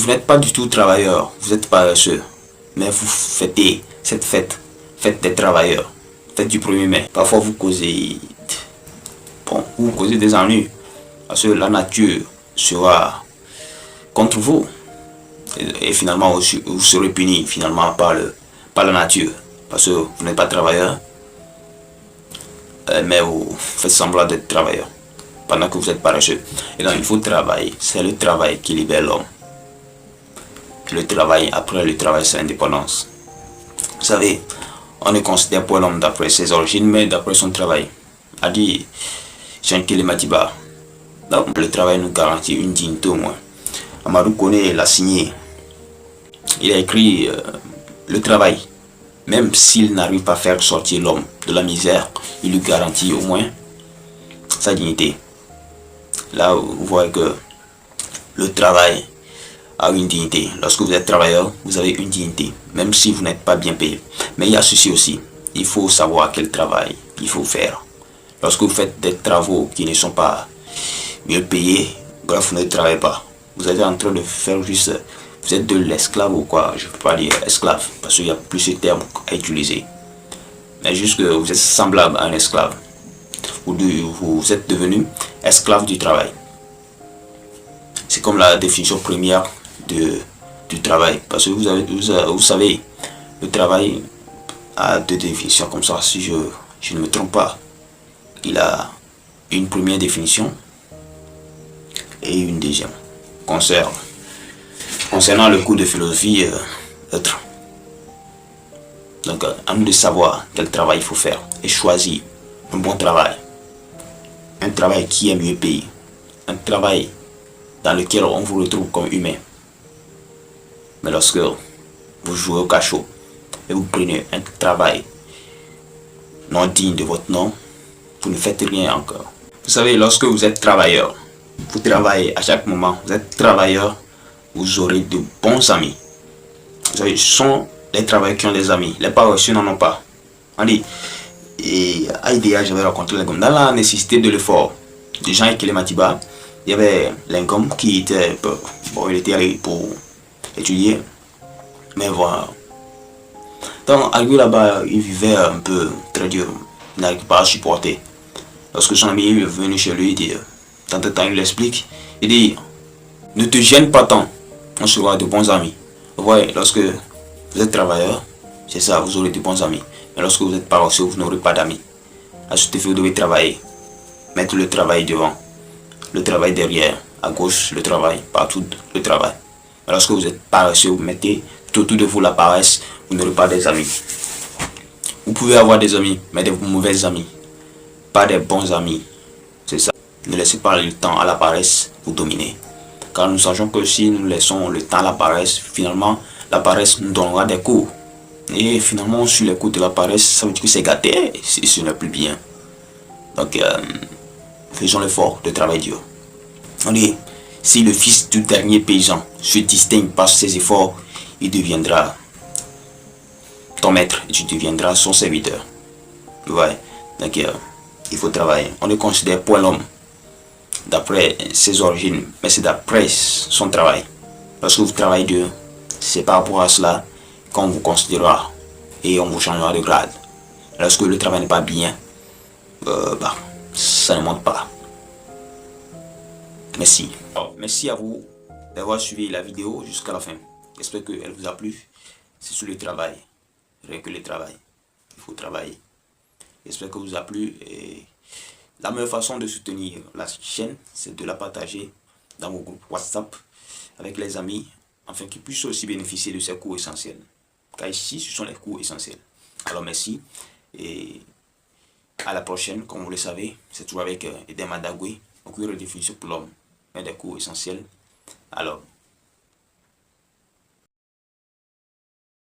Vous n'êtes pas du tout travailleur, vous êtes paresseux, mais vous fêtez cette fête des travailleurs, fête du 1er mai. Parfois vous causez, vous causez des ennuis, parce que la nature sera contre vous. Et finalement, vous serez puni finalement par la nature, parce que vous n'êtes pas travailleur, mais vous faites semblant d'être travailleur, pendant que vous êtes paresseux. Et donc il faut travailler, c'est le travail qui libère l'homme. Le travail, après le travail, c'est l'indépendance. Vous savez, on ne considère pas l'homme d'après ses origines, mais d'après son travail. A dit Jean-Kéle Matiba. Donc, le travail nous garantit une dignité au moins. Amadou Kone l'a signé. Il a écrit le travail. Même s'il n'arrive pas à faire sortir l'homme de la misère, il lui garantit au moins sa dignité. Là, vous voyez que le travail a une dignité. Lorsque vous êtes travailleur, vous avez une dignité, même si vous n'êtes pas bien payé. Mais il y a ceci aussi, il faut savoir quel travail il faut faire. Lorsque vous faites des travaux qui ne sont pas mieux payés, bref, vous ne travaillez pas. Vous êtes en train de faire juste, vous êtes de l'esclave ou quoi, je ne peux pas dire esclave, parce qu'il y a plusieurs termes à utiliser. Mais juste que vous êtes semblable à un esclave. Vous êtes devenu esclave du travail. C'est comme la définition première du travail. Parce que vous savez, le travail a deux définitions comme ça, si je ne me trompe pas. Il a une première définition et une deuxième. Concernant le cours de philosophie, donc à nous de savoir quel travail il faut faire et choisir un bon travail. Un travail qui est mieux payé. Un travail dans lequel on vous retrouve comme humain. Mais lorsque vous jouez au cachot et vous prenez un travail non digne de votre nom, vous ne faites rien encore. Vous savez, lorsque vous êtes travailleur, vous travaillez à chaque moment, vous êtes travailleur, vous aurez de bons amis. Vous savez, ce sont les travailleurs qui ont des amis, les paresseux n'en ont pas. On dit, et à IDEA, j'avais rencontré l'ingom. Dans la nécessité de l'effort de Jean-Kéle Matiba, il y avait l'ingom qui était, bon, il était allé pour étudier, mais voilà. Donc, arrivé là-bas, il vivait un peu très dur, il n'arrivait pas à supporter. Lorsque son ami est venu chez lui, il dit, tant de temps, il l'explique, il dit, ne te gêne pas tant, on sera de bons amis. Vous voyez, lorsque vous êtes travailleur, c'est ça, vous aurez de bons amis. Mais lorsque vous êtes paresseux, vous n'aurez pas d'amis. À ce effet, vous devez travailler, mettre le travail devant, le travail derrière, à gauche, le travail, partout, le travail. Mais lorsque vous êtes paresseux, vous mettez tout autour de vous la paresse, vous n'aurez pas des amis. Vous pouvez avoir des amis, mais des mauvais amis, pas des bons amis. C'est ça. Ne laissez pas le temps à la paresse vous dominer. Car nous sachons que si nous laissons le temps à la paresse, finalement, la paresse nous donnera des coups. Et finalement, sur les coups de la paresse, ça veut dire que c'est gâté, si ce n'est plus bien. Donc, faisons l'effort de travail dur. On dit, si le fils du dernier paysan se distingue par ses efforts, il deviendra ton maître et tu deviendras son serviteur. Ouais. Donc, il faut travailler. On ne considère pas l'homme d'après ses origines, mais c'est d'après son travail. Lorsque vous travaillez dur, c'est par rapport à cela qu'on vous considérera et on vous changera de grade. Lorsque le travail n'est pas bien, ça ne monte pas. Merci. Merci à vous d'avoir suivi la vidéo jusqu'à la fin. J'espère qu'elle vous a plu. C'est sur le travail. Rien que le travail. Il faut travailler. J'espère que vous a plu. Et la meilleure façon de soutenir la chaîne, c'est de la partager dans vos groupes WhatsApp avec les amis, afin qu'ils puissent aussi bénéficier de ces cours essentiels. Car ici, ce sont les cours essentiels. Alors merci et à la prochaine. Comme vous le savez, c'est toujours avec Eden Madagwe, au cours de définition pour l'homme, des cours essentiels. Alors,